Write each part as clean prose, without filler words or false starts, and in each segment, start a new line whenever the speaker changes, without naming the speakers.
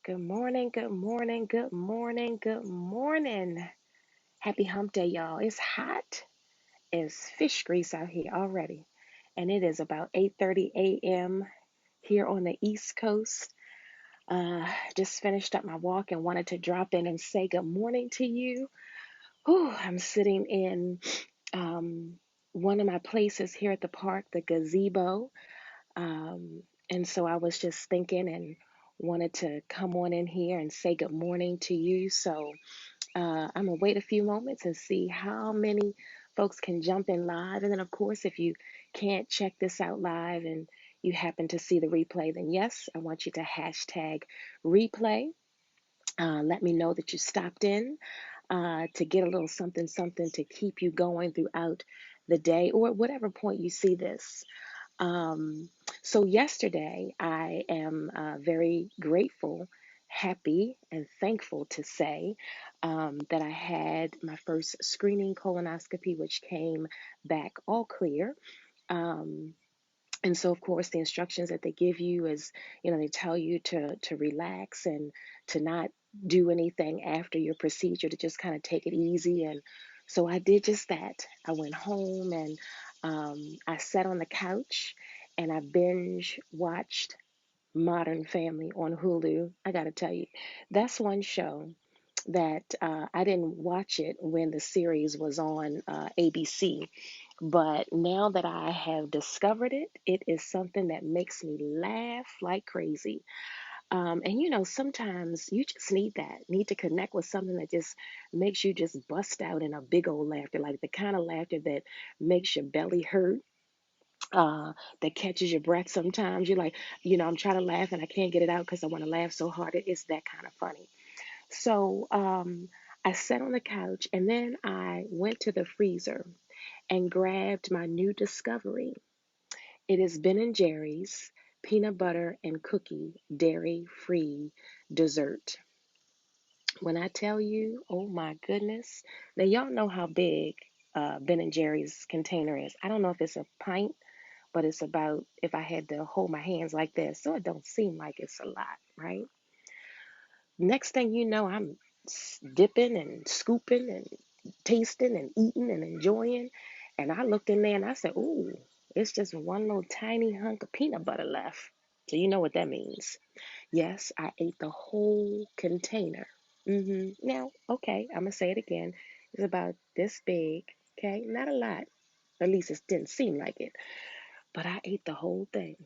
Good morning, good morning, good morning, good morning. Happy hump day, y'all. It's hot as fish grease out here already. And it is about 8:30 a.m. here on the East Coast. Just finished up my walk and wanted to drop in and say good morning to you. Whew, I'm sitting in um, one of my places here at the park, the gazebo. And so I was just thinking and wanted to come on in here and say good morning to you. So I'm gonna wait a few moments and see how many folks can jump in live. And then, of course, if you can't check this out live and you happen to see the replay, then yes, I want you to hashtag replay. Let me know that you stopped in to get a little something, something to keep you going throughout the day or at whatever point you see this. Um, so yesterday, I am very grateful, happy, and thankful to say that I had my first screening colonoscopy, which came back all clear. Um, and so, of course, the instructions that they give you is, they tell you to relax and to not do anything after your procedure, to just kind of take it easy. And so I did just that. I went home and I sat on the couch and I binge watched Modern Family on Hulu. I got to tell you, that's one show that I didn't watch it when the series was on ABC. But now that I have discovered it, it is something that makes me laugh like crazy. And sometimes you just need that, need to connect with something that just makes you just bust out in a big old laughter, like the kind of laughter that makes your belly hurt, that catches your breath sometimes. You're like, I'm trying to laugh and I can't get it out because I want to laugh so hard. It's that kind of funny. So I sat on the couch and then I went to the freezer and grabbed my new discovery. It is Ben and Jerry's peanut butter and cookie dairy free dessert. When I tell you, oh my goodness, now y'all know how big Ben and Jerry's container is. I don't know if it's a pint, but it's about, if I had to hold my hands like this, so it don't seem like it's a lot, right? Next thing you know, I'm dipping and scooping and tasting and eating and enjoying. And I looked in there and I said, ooh, it's just one little tiny hunk of peanut butter left. So you know what that means. Yes, I ate the whole container. Now, okay, I'm going to say it again. It's about this big, okay? Not a lot. At least it didn't seem like it. But I ate the whole thing.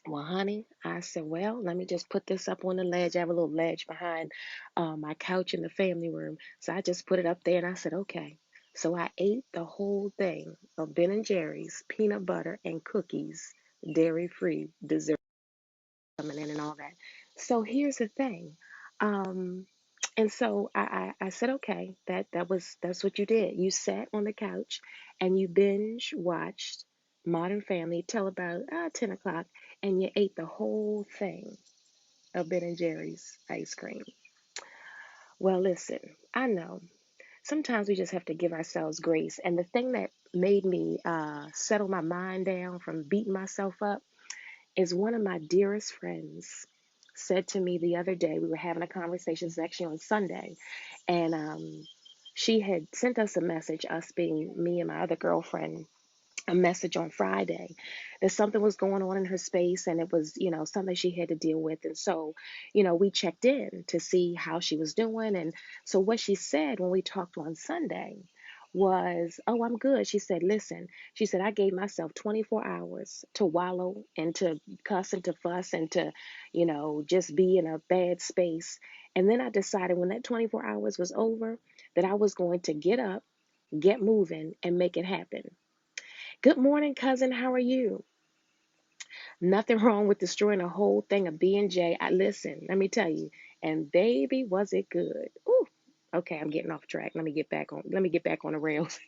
Well, honey, I said, well, let me just put this up on the ledge. I have a little ledge behind my couch in the family room. So I just put it up there and I said, okay. So I ate the whole thing of Ben and Jerry's peanut butter and cookies, dairy free dessert coming in and all that. So here's the thing. Um, and so I said, okay, that's what you did. You sat on the couch and you binge watched Modern Family till about 10 o'clock, and you ate the whole thing of Ben and Jerry's ice cream. Well, listen, I know sometimes we just have to give ourselves grace. And the thing that made me settle my mind down from beating myself up is one of my dearest friends said to me the other day. We were having a conversation, it's actually on Sunday, and she had sent us a message, us being me and my other girlfriend, a message on Friday that something was going on in her space and it was, something she had to deal with. And so, we checked in to see how she was doing. And so what she said when we talked on Sunday was, oh, I'm good. She said, listen, she said, I gave myself 24 hours to wallow and to cuss and to fuss and to, just be in a bad space. And then I decided when that 24 hours was over that I was going to get up, get moving, and make it happen. Good morning, cousin. How are you? Nothing wrong with destroying a whole thing of B&J. I listen, let me tell you. And baby, was it good. Ooh. Okay, I'm getting off track. Let me get back on the rails.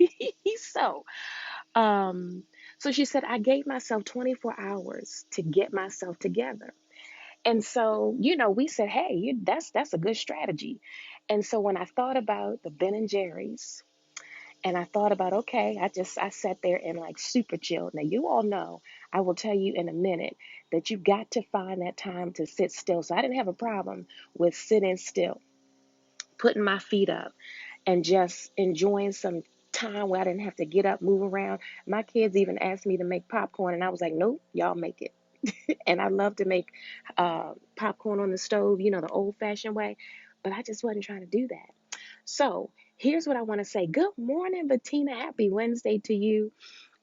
so, um, so she said I gave myself 24 hours to get myself together. And so, we said, hey, that's a good strategy. And so when I thought about the Ben and Jerry's, and I thought about, okay, I sat there and like super chilled. Now, you all know, I will tell you in a minute that you got to find that time to sit still. So I didn't have a problem with sitting still, putting my feet up, and just enjoying some time where I didn't have to get up, move around. My kids even asked me to make popcorn, and I was like, nope, y'all make it. And I love to make popcorn on the stove, the old fashioned way, but I just wasn't trying to do that. So here's what I want to say. Good morning, Bettina. Happy Wednesday to you.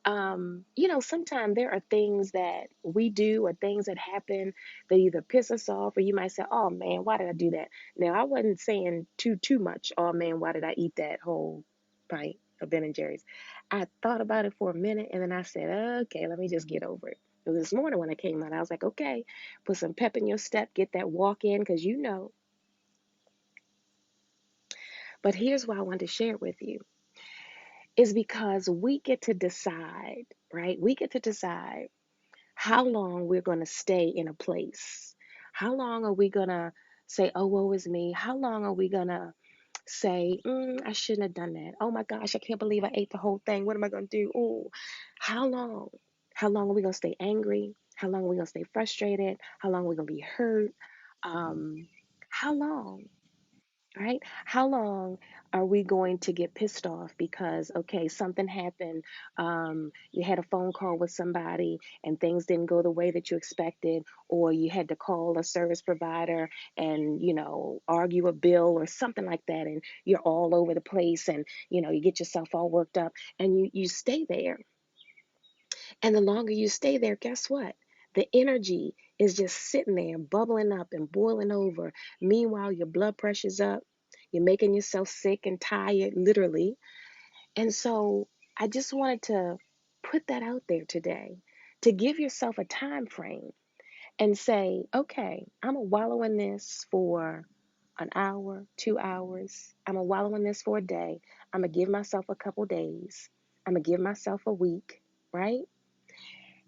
Sometimes there are things that we do or things that happen that either piss us off, or you might say, "Oh man, why did I do that?" Now, I wasn't saying too much. "Oh man, why did I eat that whole pint of Ben and Jerry's?" I thought about it for a minute, and then I said, "Okay, let me just get over it." Because this morning when I came out, I was like, "Okay, put some pep in your step, get that walk in, because you know." But here's why I wanted to share it with you is because we get to decide, right? We get to decide how long we're going to stay in a place. How long are we going to say, "Oh, woe is me"? How long are we going to say, "I shouldn't have done that. Oh my gosh, I can't believe I ate the whole thing. What am I going to do?" Oh, how long? How long are we going to stay angry? How long are we going to stay frustrated? How long are we going to be hurt? Um, how long? Right? How long are we going to get pissed off because, okay, something happened? You had a phone call with somebody and things didn't go the way that you expected, or you had to call a service provider and, argue a bill or something like that, and you're all over the place, and, you get yourself all worked up, and you stay there. And the longer you stay there, guess what? The energy is just sitting there, bubbling up and boiling over. Meanwhile, your blood pressure's up. You're making yourself sick and tired, literally. And so I just wanted to put that out there today to give yourself a time frame and say, okay, I'm going to wallow in this for an hour, 2 hours. I'm going to wallow in this for a day. I'm going to give myself a couple days. I'm going to give myself a week, right?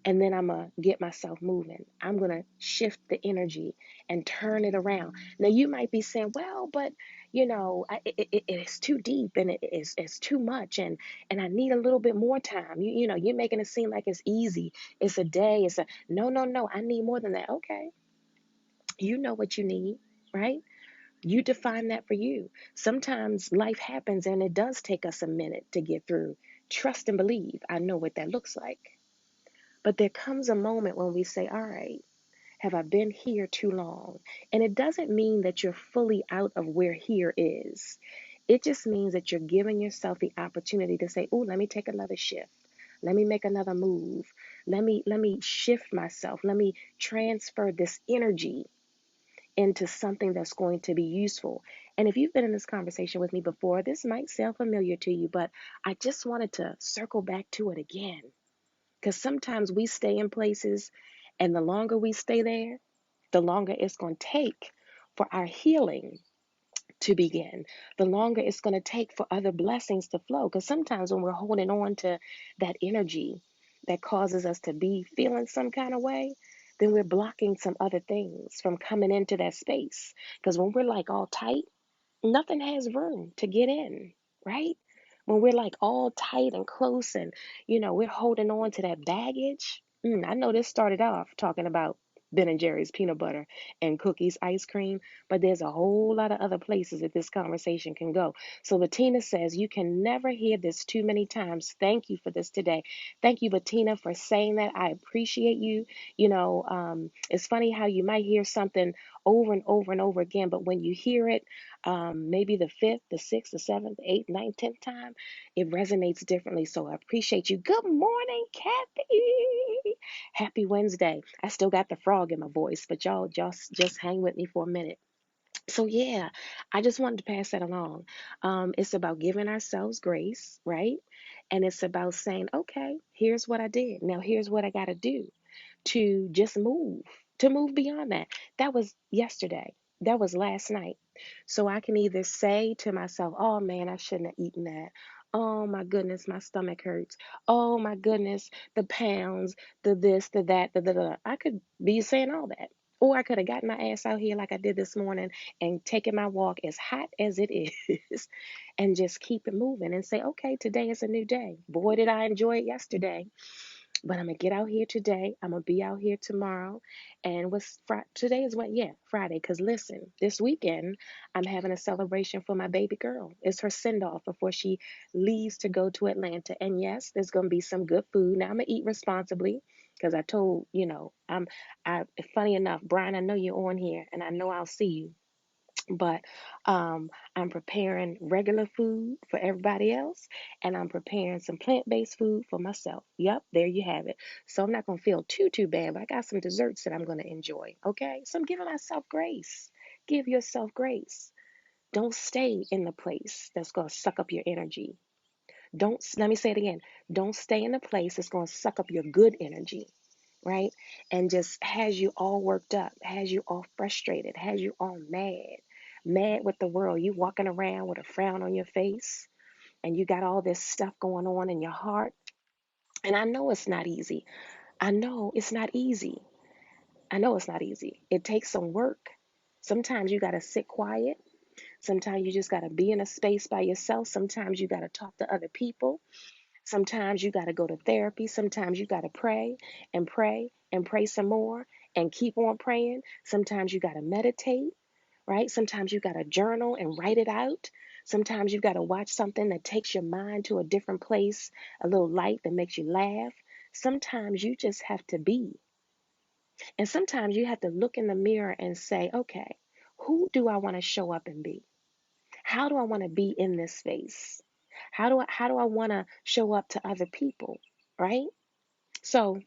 And then I'm going to get myself moving. I'm going to shift the energy and turn it around. Now, you might be saying, well, but, it's too deep, and it's too much, and I need a little bit more time. You're making it seem like it's easy. It's a day. No, no, no. I need more than that. Okay. You know what you need, right? You define that for you. Sometimes life happens and it does take us a minute to get through. Trust and believe. I know what that looks like. But there comes a moment when we say, all right, have I been here too long? And it doesn't mean that you're fully out of where here is. It just means that you're giving yourself the opportunity to say, oh, let me take another shift. Let me make another move. Let me shift myself. Let me transfer this energy into something that's going to be useful. And if you've been in this conversation with me before, this might sound familiar to you, but I just wanted to circle back to it again. Because sometimes we stay in places, and the longer we stay there, the longer it's going to take for our healing to begin, the longer it's going to take for other blessings to flow. Because sometimes when we're holding on to that energy that causes us to be feeling some kind of way, then we're blocking some other things from coming into that space. Because when we're like all tight, nothing has room to get in, right? When we're like all tight and close, and we're holding on to that baggage. I know this started off talking about Ben and Jerry's peanut butter and cookies ice cream, but there's a whole lot of other places that this conversation can go. So Bettina says, you can never hear this too many times. Thank you for this today. Thank you, Bettina, for saying that. I appreciate you. It's funny how you might hear something over and over and over again, but when you hear it, maybe the fifth, the sixth, the seventh, the eighth, ninth, 10th time, it resonates differently. So I appreciate you. Good morning, Kathy. Happy Wednesday. I still got the frog in my voice, but y'all just hang with me for a minute. So yeah, I just wanted to pass that along. It's about giving ourselves grace, right? And it's about saying, okay, here's what I did. Now here's what I got to do to just move, to move beyond that. That was yesterday. That was last night. So I can either say to myself, oh man, I shouldn't have eaten that. Oh my goodness, my stomach hurts. Oh my goodness, the pounds, the this, the that, the. I could be saying all that. Or I could have gotten my ass out here like I did this morning and taken my walk as hot as it is and just keep it moving and say, okay, today is a new day. Boy, did I enjoy it yesterday. But I'm gonna get out here today. I'm gonna be out here tomorrow. And today is what? Yeah, Friday. Cause listen, this weekend I'm having a celebration for my baby girl. It's her send off before she leaves to go to Atlanta. And yes, there's gonna be some good food. Now I'm gonna eat responsibly. Because I told, I funny enough, Brian, I know you're on here and I know I'll see you. But I'm preparing regular food for everybody else, and I'm preparing some plant-based food for myself. Yep, there you have it. So I'm not gonna feel too bad, but I got some desserts that I'm gonna enjoy. Okay, so I'm giving myself grace. Give yourself grace. Don't stay in the place that's gonna suck up your energy. Don't, let me say it again. Don't stay in a place that's gonna suck up your good energy, right? And just has you all worked up, has you all frustrated, has you all mad with the world. You walking around with a frown on your face and you got all this stuff going on in your heart. And I know it's not easy. I know it's not easy. I know it's not easy. It takes some work. Sometimes you got to sit quiet. Sometimes you just got to be in a space by yourself. Sometimes you got to talk to other people. Sometimes you got to go to therapy. Sometimes you got to pray and pray and pray some more and keep on praying. Sometimes you got to meditate, right? Sometimes you got to journal and write it out. Sometimes you got to watch something that takes your mind to a different place, a little light that makes you laugh. Sometimes you just have to be. And sometimes you have to look in the mirror and say, okay, who do I want to show up and be? How do I want to be in this space? How do I want to show up to other people, right? So,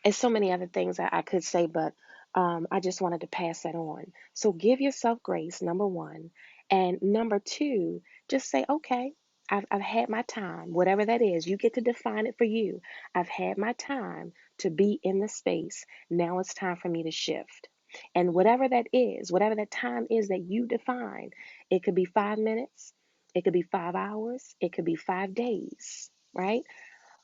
and so many other things I could say, but I just wanted to pass that on. So give yourself grace, number one. And number two, just say, okay, I've had my time, whatever that is. You get to define it for you. I've had my time to be in the space. Now it's time for me to shift. And whatever that is, whatever that time is that you define, it could be 5 minutes, it could be 5 hours, it could be 5 days, right?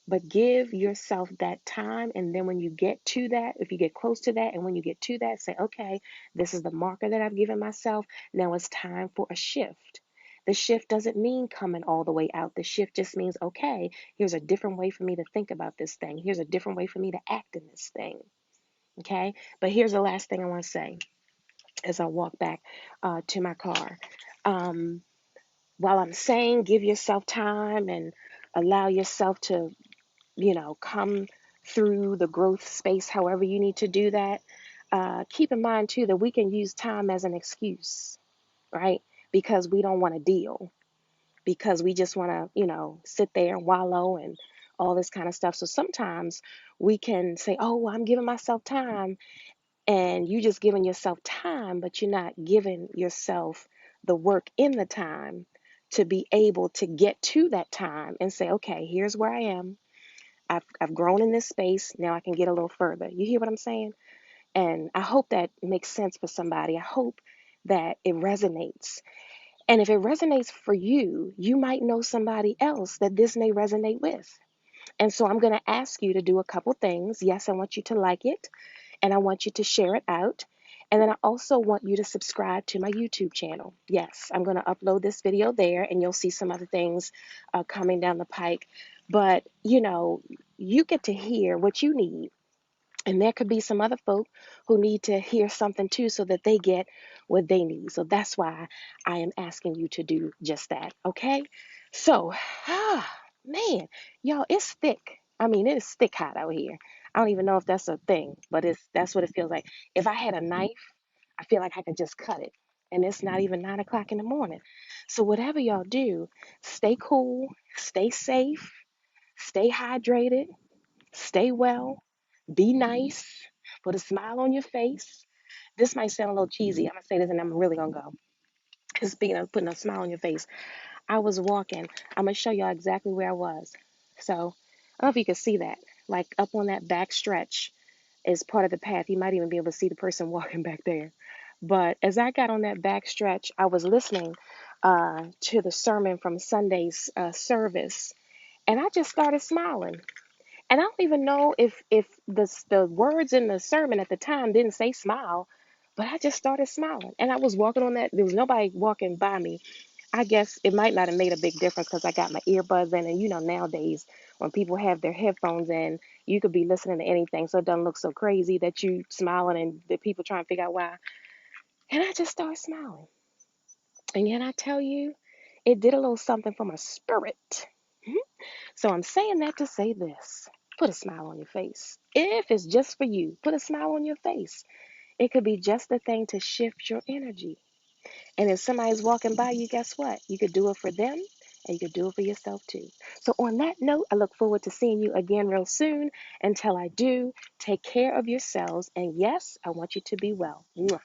But give yourself that time. And then when you get to that, if you get close to that, and when you get to that, say, okay, this is the marker that I've given myself. Now it's time for a shift. The shift doesn't mean coming all the way out. The shift just means, okay, here's a different way for me to think about this thing. Here's a different way for me to act in this thing. Okay. But here's the last thing I want to say as I walk back to my car. Um, while I'm saying give yourself time and allow yourself to come through the growth space, however you need to do that. Keep in mind, too, that we can use time as an excuse, right? Because we don't want to deal, because we just want to, sit there and wallow and all this kind of stuff. So sometimes we can say, oh, well, I'm giving myself time. And you just giving yourself time, but you're not giving yourself the work in the time to be able to get to that time and say, okay, here's where I am. I've grown in this space. Now I can get a little further. You hear what I'm saying? And I hope that makes sense for somebody. I hope that it resonates. And if it resonates for you, you might know somebody else that this may resonate with. And so I'm going to ask you to do a couple things. Yes, I want you to like it, and I want you to share it out. And then I also want you to subscribe to my YouTube channel. Yes, I'm going to upload this video there, and you'll see some other things coming down the pike. But, you get to hear what you need. And there could be some other folk who need to hear something too so that they get what they need. So that's why I am asking you to do just that. Okay? So, man, y'all, it's thick. I mean, it is thick hot out here. I don't even know if that's a thing, but that's what it feels like. If I had a knife, I feel like I could just cut it. And it's not even 9 o'clock in the morning. So whatever y'all do, stay cool, stay safe, stay hydrated, stay well, be nice, put a smile on your face. This might sound a little cheesy. I'm going to say this and I'm really going to go. Speaking of putting a smile on your face, I was walking. I'm going to show y'all exactly where I was. So, I don't know if you can see that. Like up on that back stretch is part of the path. You might even be able to see the person walking back there. But as I got on that back stretch, I was listening to the sermon from Sunday's service, and I just started smiling. And I don't even know if the words in the sermon at the time didn't say smile, but I just started smiling. And I was walking on that. There was nobody walking by me. I guess it might not have made a big difference because I got my earbuds in, and nowadays when people have their headphones in, you could be listening to anything, so it doesn't look so crazy that you smiling and the people trying to figure out why. And I just started smiling. And yet I tell you, it did a little something for my spirit. Mhm. So I'm saying that to say this. Put a smile on your face. If it's just for you, put a smile on your face. It could be just the thing to shift your energy. And if somebody's walking by you, guess what? You could do it for them and you could do it for yourself too. So, on that note, I look forward to seeing you again real soon. Until I do, take care of yourselves. And yes, I want you to be well. Mwah.